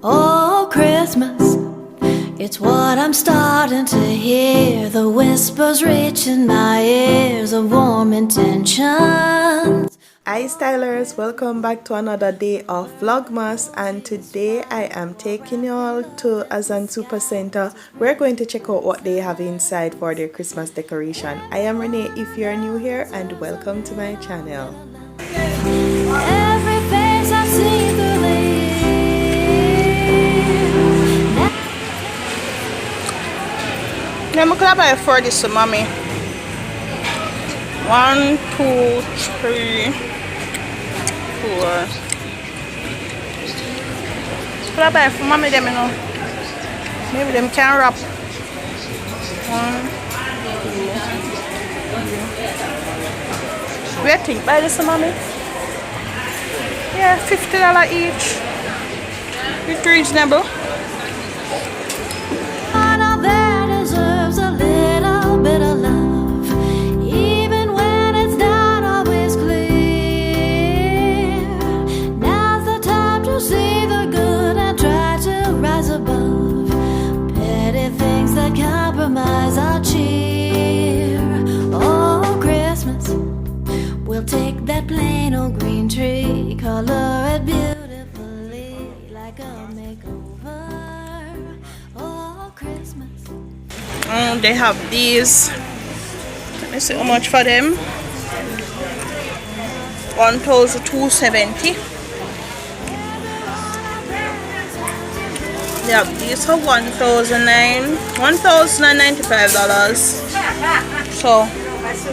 Oh, Christmas, it's what I'm starting to hear. The whispers reaching my ears of warm intentions. Hi stylers, welcome back to another day of Vlogmas, and today I am taking you all to Azan Super Center. We're going to check out what they have inside for their Christmas decoration. I am Renee if you're new here, and welcome to my channel. Every face I've seen through the years. I'm going to buy for this, mommy. 1, 2, 3, 4. Could I buy for mommy them, you know? Maybe them can wrap. 1, 2, 3. What do you think? Buy this, mommy? Yeah, $50 each. It's reasonable. Compromise our cheer. Oh, Christmas, we'll take that plain old green tree, color it beautifully like a makeover. Oh, Christmas. They have these. Let me see how much for them. $1,270. They have these for $1,095. So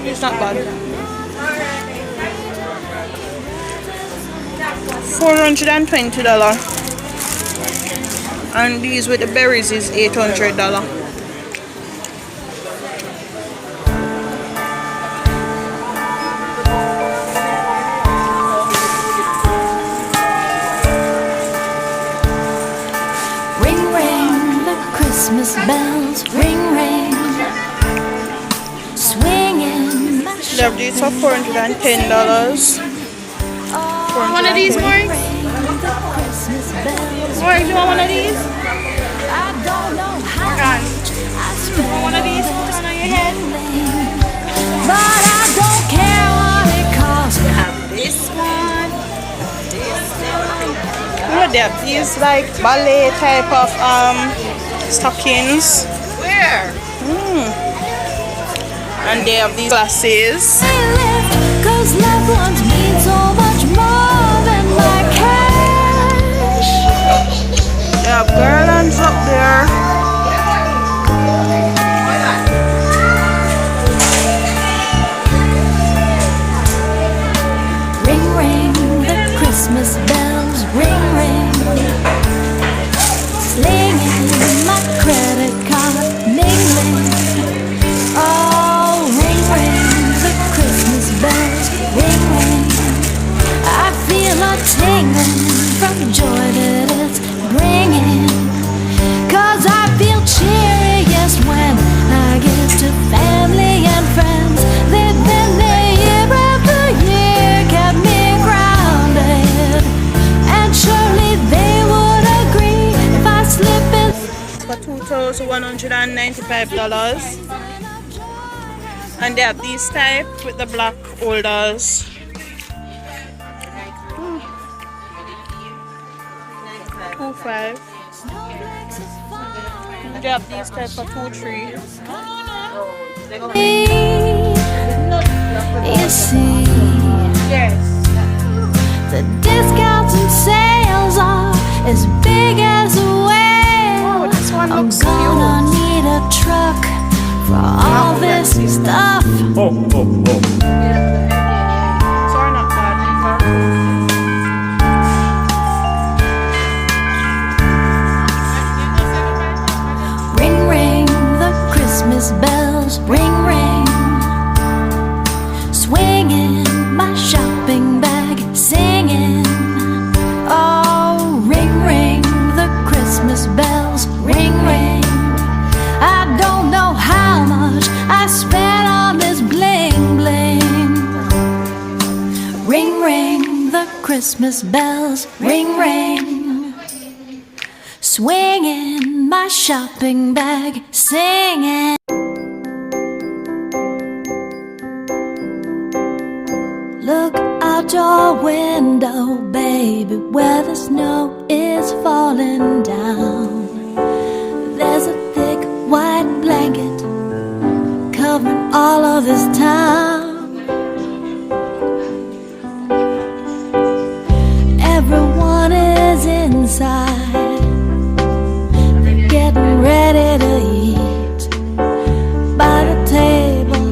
it's not bad. $420. And these with the berries is $800. Christmas bells ring, ring, swinging. They have these for $410. One of these, Maury? Maury, do you want one of these? I don't know how God. You want one of these to put on your head? but I don't care what it costs. We have this one. They have these like ballet type of stockings. Where? And they have these glasses. Cause loved ones mean so much more than my cash. They have garlands up there. Ring, ring, the Christmas bells ring, ring. Slinging my credit card, mingling. Oh, ring, ring, the Christmas bells ring, ring. I feel a tingling from joy that it's bringing. Cause I feel cheeriest when I get to family and friends. They've been there year after year, kept me grounded. And surely they would agree if I slip in. For $2,195. And they have these type with the black holders. $2,500. They have these type for $2,300. You see, the discounts and sales are as big as a whale. This one I'm looks gonna need a truck for all this stuff. Sorry, not bad. Ring, ring, the Christmas bells ring, ring. Swinging my shopping bag, singing. Oh, ring, ring, the Christmas bells ring, ring. I don't know how much I spent on this bling, bling. Ring, ring, the Christmas bells ring, ring. swinging my shopping bag, singing. Look out your window, baby, where the snow is falling down. There's a thick white blanket covering all of this town. Everyone is inside, getting ready to eat. By the table,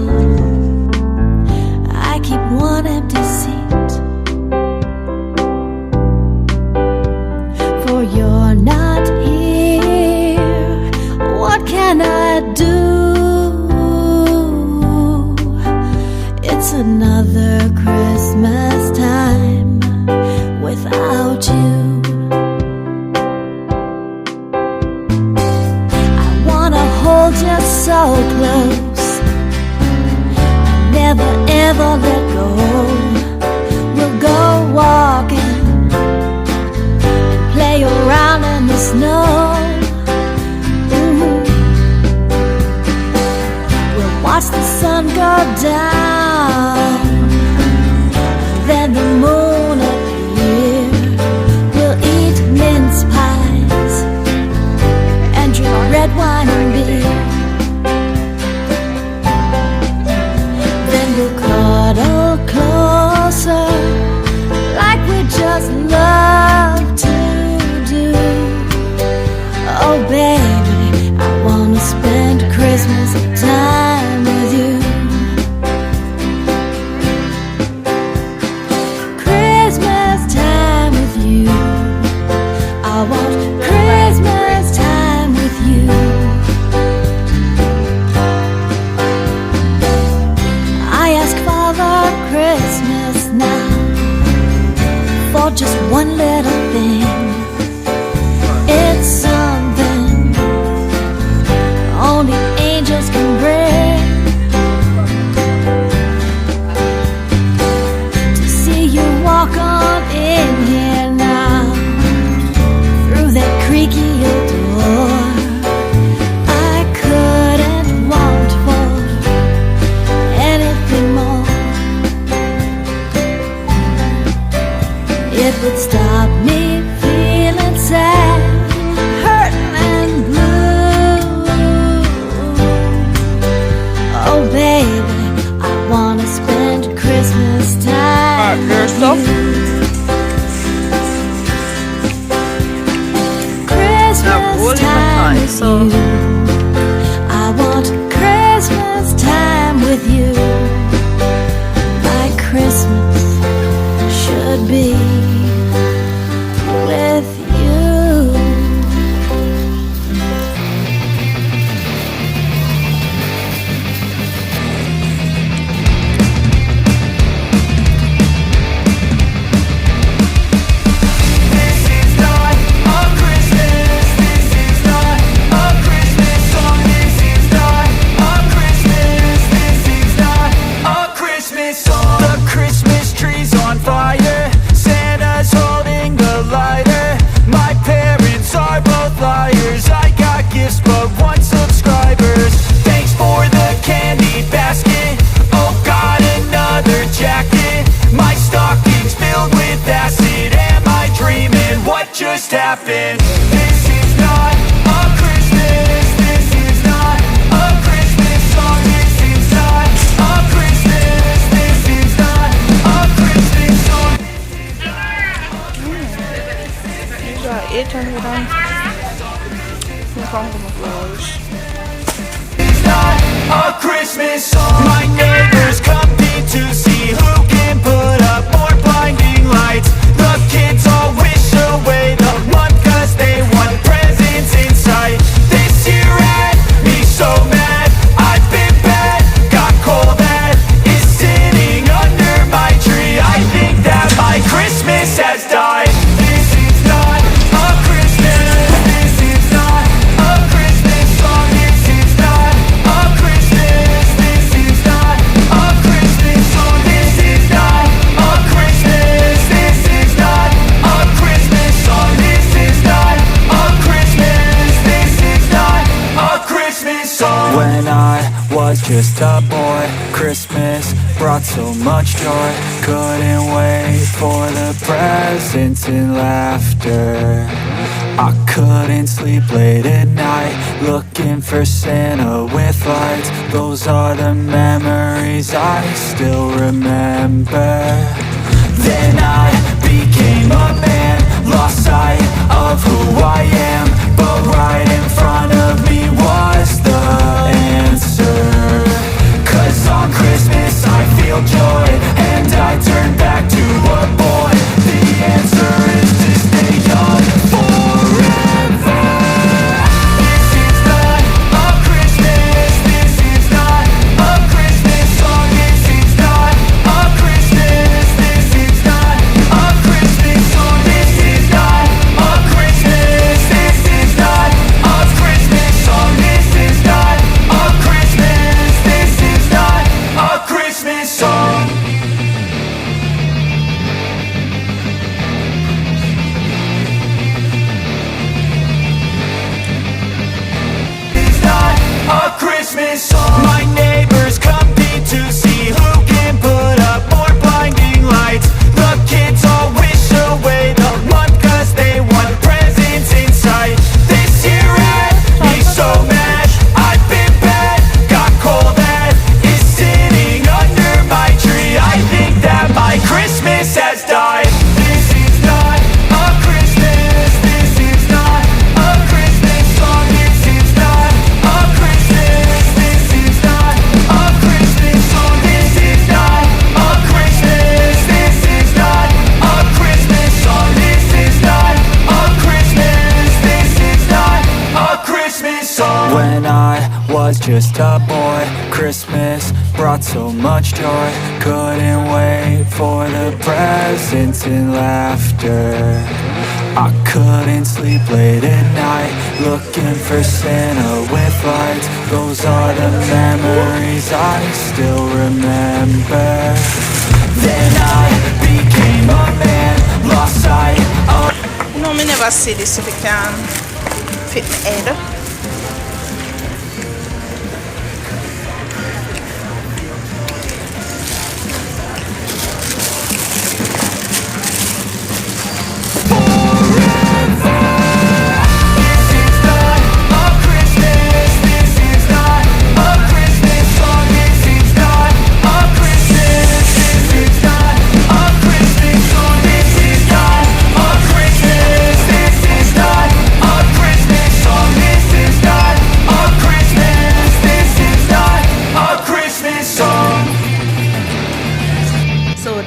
I keep one empty seat. For you're not here, what can I do? It's another Christmas time without you. I wanna hold you so close, never ever let go. We'll go walking and play around in the snow. We'll watch the sun go down, then the moon appear. We'll eat mince pies and drink red wine and beer. Then we'll cuddle closer like we just love to do. Oh baby, I wanna spend Christmas time with you. Christmas time with you. I want Christmas time with you. I ask Father Christmas now for just one little thing. It's something only angels can bring. To see you walk on in here now, through that creaky old door. I couldn't want for anything more. It would stop me feeling sad, hurting and blue. Oh baby, I wanna spend Christmas time with you. Christmas time with you. I want Christmas time with you. My Christmas should be with you. Just happened. This is not a Christmas. This is not a Christmas song. This is not a Christmas. This is not a Christmas song. Já turn It's not a Christmas song. My neighbors come in to see who can put up more blinding lights. The kids all wish away the month 'cause they want presents in sight. This year had me so mad. I've been bad, got coal that is sitting under my tree. I think that my Christmas has died. This is not a Christmas. This is not a Christmas song. This is not a Christmas. This is not a Christmas song. This is not a Christmas. This is not a Christmas. just a boy, Christmas brought so much joy. Couldn't wait for the presents and laughter. I couldn't sleep late at night, looking for Santa with lights. Those are the memories I still remember. Then I became a man, lost sight of who I am, but right in front of me was the answer. 'Cause on Christmas I feel joy, and I turn back to a boy. The answer is to stay young forever. This is not a Christmas, this is not a Christmas song. This is not a Christmas, this is not a Christmas song. This is not a Christmas, this is not a Christmas song. This is not a Christmas, this is not a Christmas song. It's not a Christmas song. My neighbors compete to see who can put up more blinding lights. The kids all wish away the month 'cause they want presents in sight. This year had me so mad, I've been bad, got cold that is sitting under my tree. I think that my Christmas has died. This is not a Christmas, this is not a Christmas song. This is not a Christmas, this is not a Christmas song. This is not a Christmas, this is not a Christmas song. This is not a Christmas, this is not a Christmas song. When I was just a boy, Christmas brought so much joy. Couldn't wait for the presents and laughter. I couldn't sleep late at night, looking for Santa with lights. Those are the memories I still remember. Then I became a man, lost sight of. No, me never see this if it can fit my head.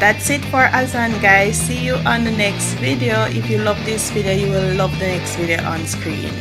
That's it for Azan, guys. See you on the next video. If you love this video, you will love the next video on screen.